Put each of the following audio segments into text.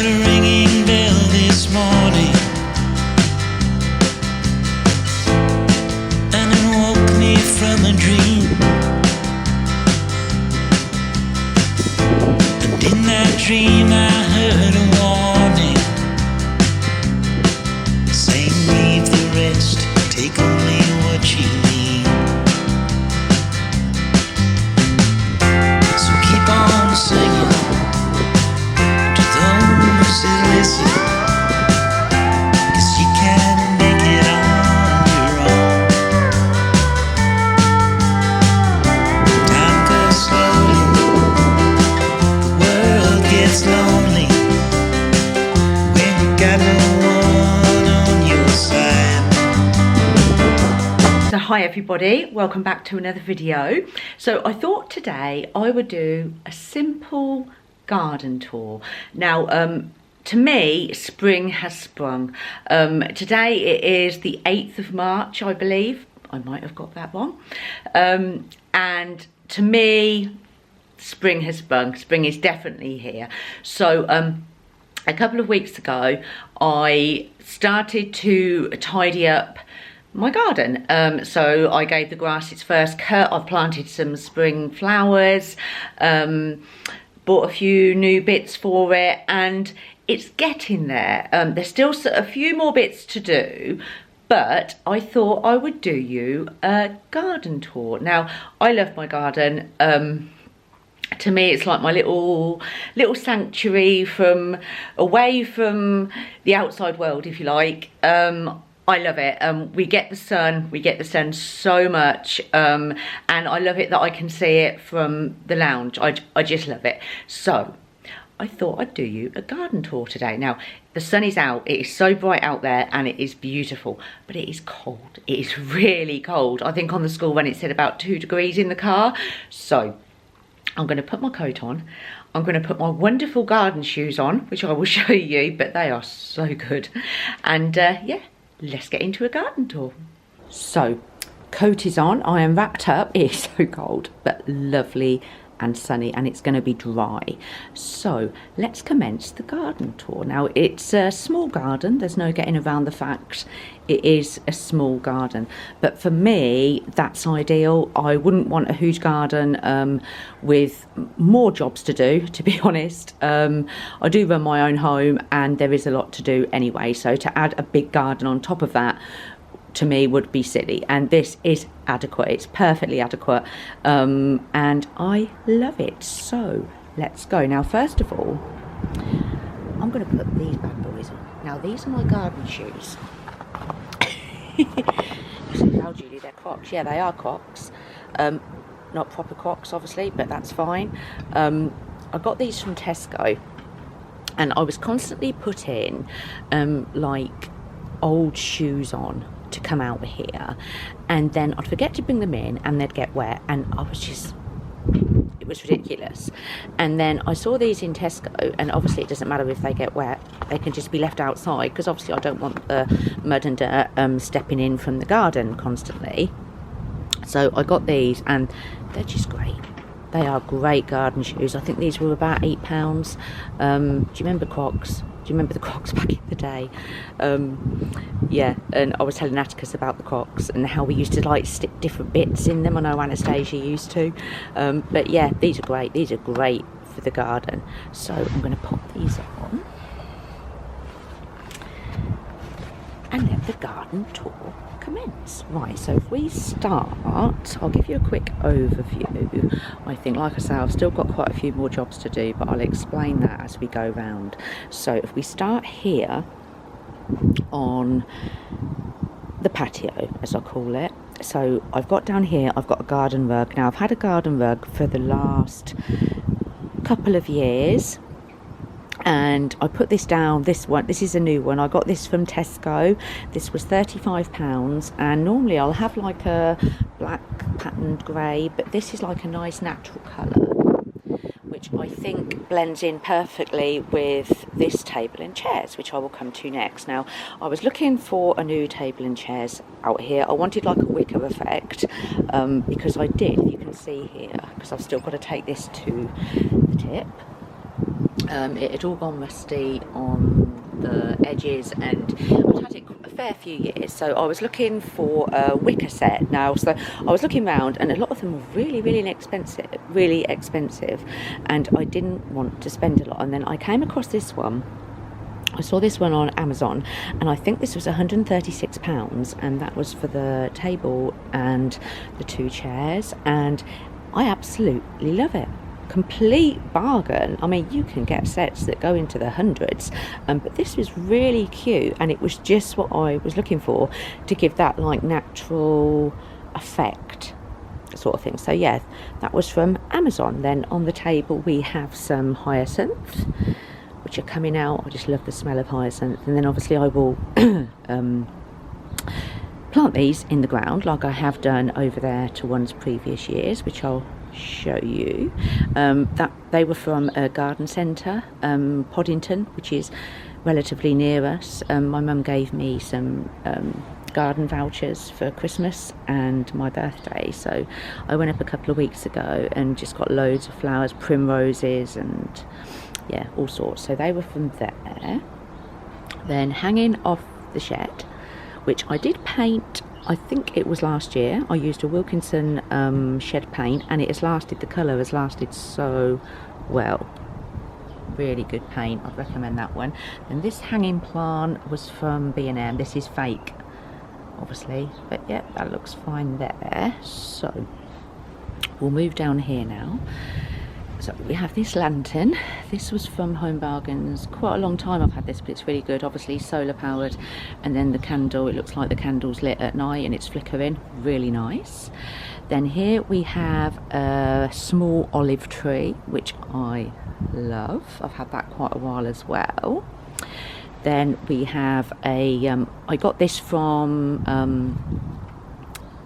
heard a ringing bell this morning, and it woke me from a dream. And in that dream I heard a warning, saying leave the rest, take only what you need. So keep on singing to those who listen, 'cause you can make it on your own. Time goes slowly, the world gets lonely when you got no one on your side. So hi everybody, welcome back to another video. So I thought today I would do a simple garden tour. Now to me, spring has sprung. Today it is the 8th of March, I believe. I might have got that wrong. And to me, spring has sprung. Spring is definitely here. So a couple of weeks ago, I started to tidy up my garden. So I gave the grass its first cut. I've planted some spring flowers, bought a few new bits for it, and it's getting there. There's still a few more bits to do, but I thought I would do you a garden tour. Now, I love my garden. To me, it's like my little sanctuary away from the outside world, if you like. I love it. We get the sun so much, and I love it that I can see it from the lounge. I just love it. So I thought I'd do you a garden tour today. Now, the sun is out. It is so bright out there and it is beautiful, but it is cold. It is really cold. I think on the school run it said about 2 degrees in the car. So I'm going to put my coat on. I'm going to put my wonderful garden shoes on, which I will show you, but they are so good. And yeah, let's get into a garden tour. So, coat is on. I am wrapped up. It is so cold, but lovely and sunny, and it's going to be dry. So let's commence the garden tour. Now, it's a small garden. There's no getting around the fact it is a small garden, but for me that's ideal. I wouldn't want a huge garden with more jobs to do, to be honest. I do run my own home and there is a lot to do anyway, so to add a big garden on top of that to me would be silly, and this is adequate. It's perfectly adequate, and I love it. So let's go. Now, first of all, I'm going to put these bad boys on. Now, these are my garden shoes. You say, how Julie, they're Crocs? Yeah, they are Crocs. Not proper Crocs, obviously, but that's fine. I got these from Tesco, and I was constantly putting like old shoes on to come out here, and then I'd forget to bring them in and they'd get wet, and it was ridiculous. And then I saw these in Tesco, and obviously it doesn't matter if they get wet, they can just be left outside, because obviously I don't want the mud and dirt stepping in from the garden constantly. So I got these, and they're just great. They are great garden shoes. I think these were about £8. Do you remember Crocs? Do you remember the Crocs back in the day? Yeah, and I was telling Atticus about the Crocs and how we used to like stick different bits in them. I know Anastasia used to. But yeah, these are great. These are great for the garden. So I'm going to pop these on and let the garden tour commence. Right, so if we start, I'll give you a quick overview. I think, like I say, I've still got quite a few more jobs to do, but I'll explain that as we go round. So if we start here on the patio, as I call it, so I've got down here, I've got a garden rug. Now, I've had a garden rug for the last couple of years, and I put this down. This is a new one. I got this from Tesco. This was £35, and normally I'll have like a black patterned grey, but this is like a nice natural colour, which I think blends in perfectly with this table and chairs, which I will come to next. Now, I was looking for a new table and chairs out here. I wanted like a wicker effect, because I did, you can see here, because I've still got to take this to the tip. It had all gone rusty on the edges, and I'd had it a fair few years, so I was looking for a wicker set now. So I was looking around, and a lot of them were really expensive, and I didn't want to spend a lot. And then I came across this one. I saw this one on Amazon, and I think this was £136, and that was for the table and the 2 chairs, and I absolutely love it. Complete bargain. I mean, you can get sets that go into the hundreds, but this was really cute, and it was just what I was looking for, to give that like natural effect sort of thing. So yeah, that was from Amazon. Then on the table we have some hyacinths, which are coming out. I just love the smell of hyacinth. And then obviously I will plant these in the ground like I have done over there to ones previous years, which I'll show you. That they were from a garden centre, Poddington, which is relatively near us. My mum gave me some garden vouchers for Christmas and my birthday, so I went up a couple of weeks ago and just got loads of flowers, primroses and yeah, all sorts. So they were from there. Then hanging off the shed, which I did paint, I think it was last year. I used a Wilkinson shed paint, and it has lasted, the colour has lasted so well. Really good paint, I'd recommend that one. And this hanging plant was from B&M. This is fake, obviously, but yeah, that looks fine there. So we'll move down here now. So we have this lantern. This was from Home Bargains. Quite a long time I've had this, but it's really good. Obviously solar powered. And then the candle, it looks like the candle's lit at night and it's flickering. Really nice. Then here we have a small olive tree, which I love. I've had that quite a while as well. Then we have a, I got this from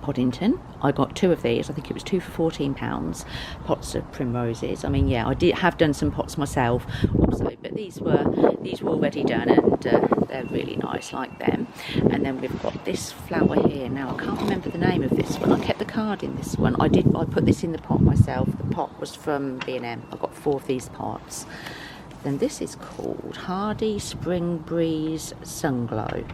Poddington. I got 2 of these. I think it was 2 for £14. Pots of primroses. I mean, yeah, I did have done some pots myself also, but these were already done, and they're really nice, like them. And then we've got this flower here. Now I can't remember the name of this one. I kept the card in this one. I put this in the pot myself. The pot was from B&M. I got 4 of these pots. Then this is called Hardy Spring Breeze Sunglow.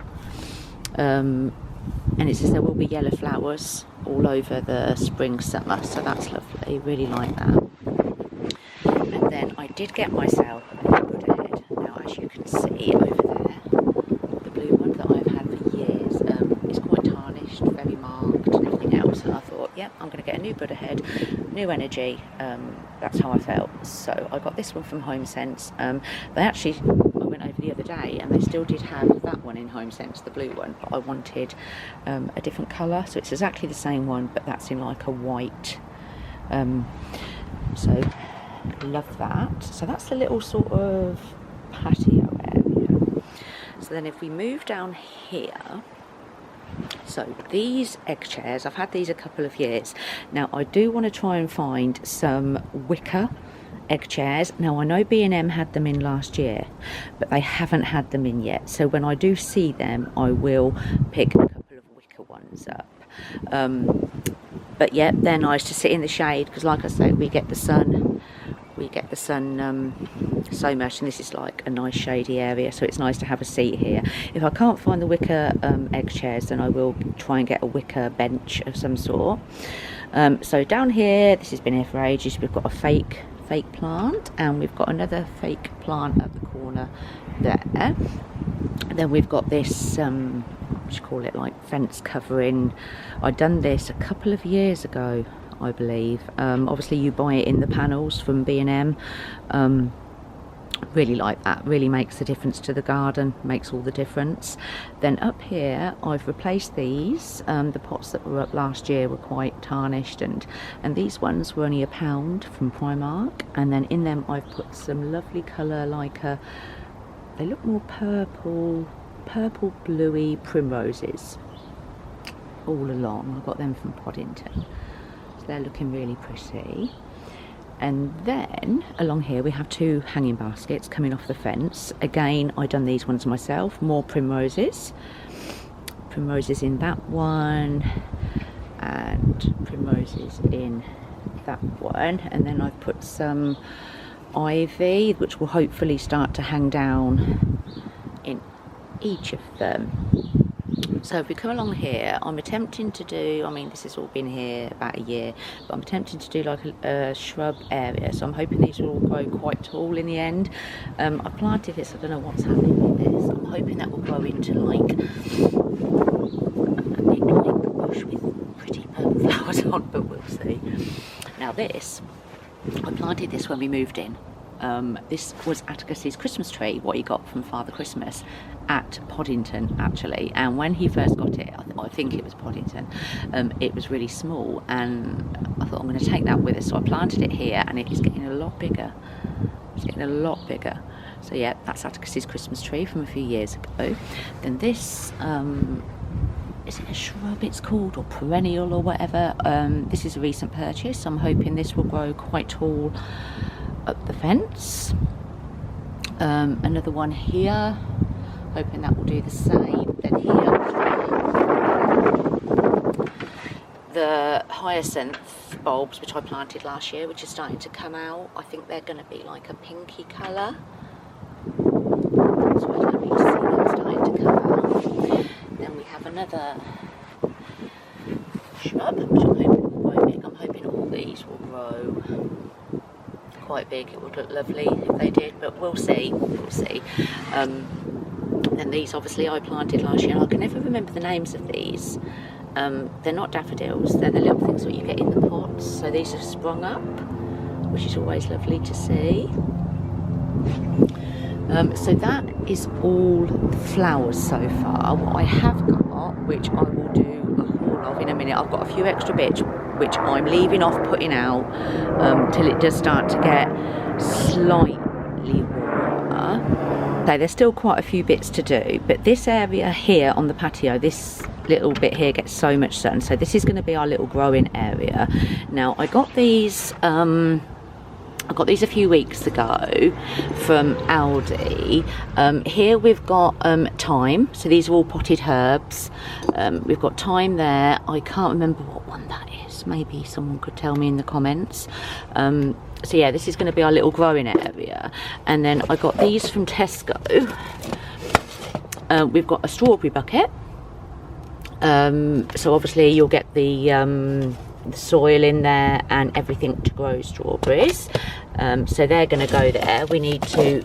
And it says there will be yellow flowers all over the spring summer, so that's lovely. Really like that. And then I did get myself a new Buddha head. Now, as you can see over there, the blue one that I've had for years is quite tarnished, very marked and everything else, and I thought, yeah, I'm going to get a new Buddha head, new energy. That's how I felt. So I got this one from Home Sense. They actually, I went over the other day and they still did have that one in Home Sense, the blue one, but I wanted a different colour, so it's exactly the same one, but that's in like a white. So love that. So that's the little sort of patio area. So then if we move down here, so these egg chairs, I've had these a couple of years now. I do want to try and find some wicker egg chairs. Now I know B&M had them in last year, but they haven't had them in yet, so when I do see them I will pick a couple of wicker ones up. But yeah, they're nice to sit in the shade, because like I say, we get the sun so much, and this is like a nice shady area, so it's nice to have a seat here. If I can't find the wicker egg chairs, then I will try and get a wicker bench of some sort. So down here, this has been here for ages. We've got a fake plant, and we've got another fake plant at the corner there. And then we've got this what do you call it, like fence covering. I'd done this a couple of years ago, I believe. Obviously you buy it in the panels from B&M. Really like that, really makes a difference to the garden, makes all the difference. Then up here I've replaced these. The pots that were up last year were quite tarnished, and these ones were only £1 from Primark, and then in them I've put some lovely colour, like they look more purple bluey primroses all along. I got them from Poddington, so they're looking really pretty. And then along here we have 2 hanging baskets coming off the fence. Again, I done these ones myself. More primroses in that one, and primroses in that one. And then I've put some ivy, which will hopefully start to hang down in each of them. So if we come along here, I'm attempting to do, I mean this has all been here about a year, but I'm attempting to do like a shrub area, so I'm hoping these will all grow quite tall in the end. I planted this, I don't know what's happening with this, I'm hoping that will grow into like a big like bush with pretty purple flowers on, but we'll see. Now this, I planted this when we moved in. This was Atticus's Christmas tree, what he got from Father Christmas at Poddington actually, and when he first got it, I think it was Poddington, it was really small, and I thought I'm going to take that with us, so I planted it here, and it is getting a lot bigger. It's getting a lot bigger. So yeah, that's Atticus's Christmas tree from a few years ago. Then this, is it a shrub it's called, or perennial or whatever, this is a recent purchase. I'm hoping this will grow quite tall up the fence. Another one here, hoping that will do the same. Then here, the Hyacinth bulbs which I planted last year, which are starting to come out. I think they're going to be like a pinky colour, so I'm happy to see them starting to come out. Then we have another shrub which I'm hoping will grow big. I'm hoping all these will grow quite big. It would look lovely if they did, but we'll see, we'll see. Then these obviously I planted last year, and I can never remember the names of these. They're not daffodils, they're the little things that you get in the pots, so these have sprung up, which is always lovely to see. So that is all the flowers so far. What I have got, which I will do a haul of in a minute, I've got a few extra bits which I'm leaving off putting out till it does start to get slightly warmer. So there's still quite a few bits to do, but this area here on the patio, this little bit here gets so much sun, so this is going to be our little growing area. Now I got these a few weeks ago from Aldi. Here we've got thyme, so these are all potted herbs. We've got thyme there. I can't remember what one that is, maybe someone could tell me in the comments. So yeah, this is going to be our little growing area. And then I got these from Tesco. We've got a strawberry bucket, so obviously you'll get the soil in there and everything to grow strawberries, so they're going to go there. We need to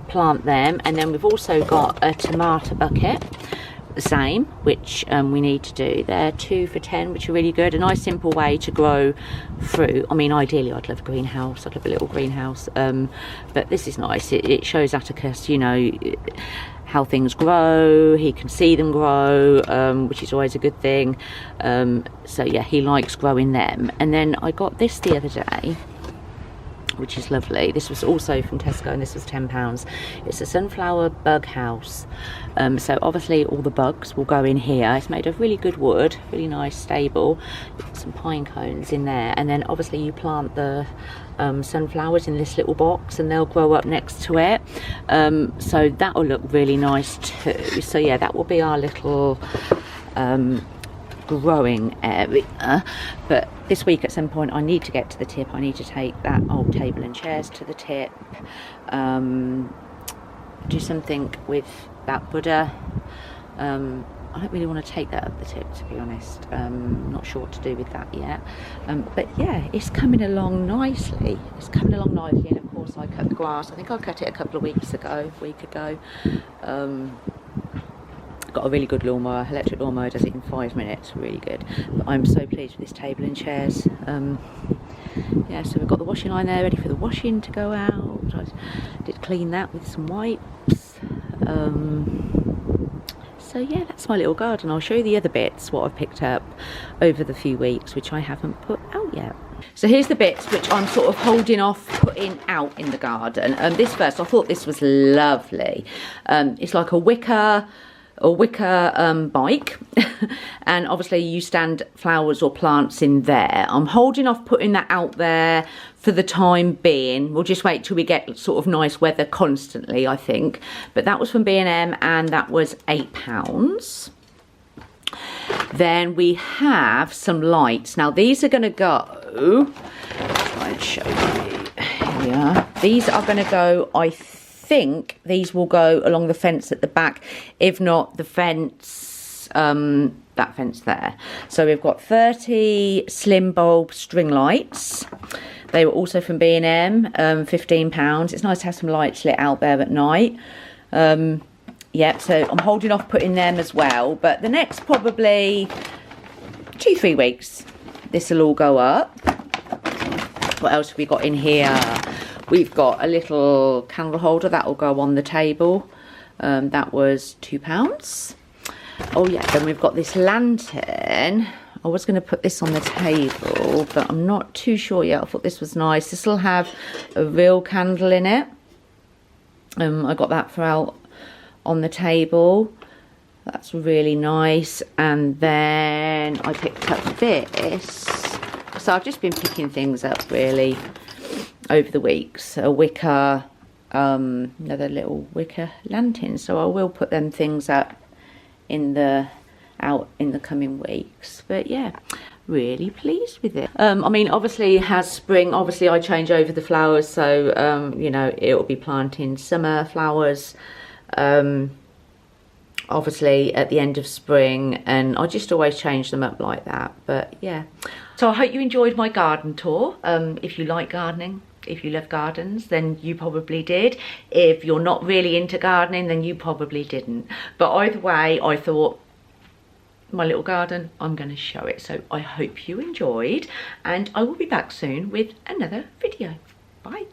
plant them. And then we've also got a tomato bucket, the same, which we need to do. They're 2 for £10, which are really good. A nice simple way to grow fruit. I mean, ideally I'd love a greenhouse, I'd love a little greenhouse, but this is nice. It shows Atticus, you know, how things grow. He can see them grow, which is always a good thing. So yeah, he likes growing them. And then I got this the other day, which is lovely. This was also from Tesco, and this was £10. It's a sunflower bug house. So obviously all the bugs will go in here. It's made of really good wood, really nice, stable. Some pine cones in there, and then obviously you plant the sunflowers in this little box, and they'll grow up next to it. So that will look really nice too. So yeah, that will be our little growing area. But this week at some point I need to get to the tip. I need to take that old table and chairs to the tip, do something with that Buddha. I don't really want to take that up the tip, to be honest. Not sure what to do with that yet. But yeah, it's coming along nicely. It's coming along nicely, and of course I cut the grass. I think I cut it a couple of weeks ago, a week ago. Got a really good lawnmower, electric lawnmower, does it in 5 minutes, really good. But I'm so pleased with this table and chairs. Yeah, so we've got the washing line there ready for the washing to go out. I did clean that with some wipes. So yeah, that's my little garden. I'll show you the other bits, what I've picked up over the few weeks, which I haven't put out yet. So here's the bits which I'm sort of holding off putting out in the garden. This first, I thought this was lovely. It's like a wicker bike, and obviously you stand flowers or plants in there. I'm holding off putting that out there for the time being. We'll just wait till we get sort of nice weather constantly, I think. But that was from B&M, and that was £8. Then we have some lights. Now these are going to go, try and show you in here. These are going to go, I think these will go along the fence at the back, if not the fence, that fence there. So we've got 30 slim bulb string lights. They were also from B&M, £15. It's nice to have some lights lit out there at night. Yeah, so I'm holding off putting them as well, but the next probably 2-3 weeks this will all go up. What else have we got in here? We've got a little candle holder that will go on the table. That was £2. Oh yeah, then we've got this lantern. I was going to put this on the table, but I'm not too sure yet. I thought this was nice. This will have a real candle in it. I got that for out on the table. That's really nice. And then I picked up this. So I've just been picking things up really over the weeks. A wicker, another little wicker lantern. So I will put them things up out in the coming weeks. But yeah, really pleased with it. I mean, obviously it has spring. Obviously I change over the flowers, so you know, it will be planting summer flowers obviously at the end of spring, and I just always change them up like that. But yeah, so I hope you enjoyed my garden tour. If you like gardening, if you love gardens, then you probably did. If you're not really into gardening, then you probably didn't. But either way, I thought, my little garden, I'm going to show it. So I hope you enjoyed, and I will be back soon with another video. Bye.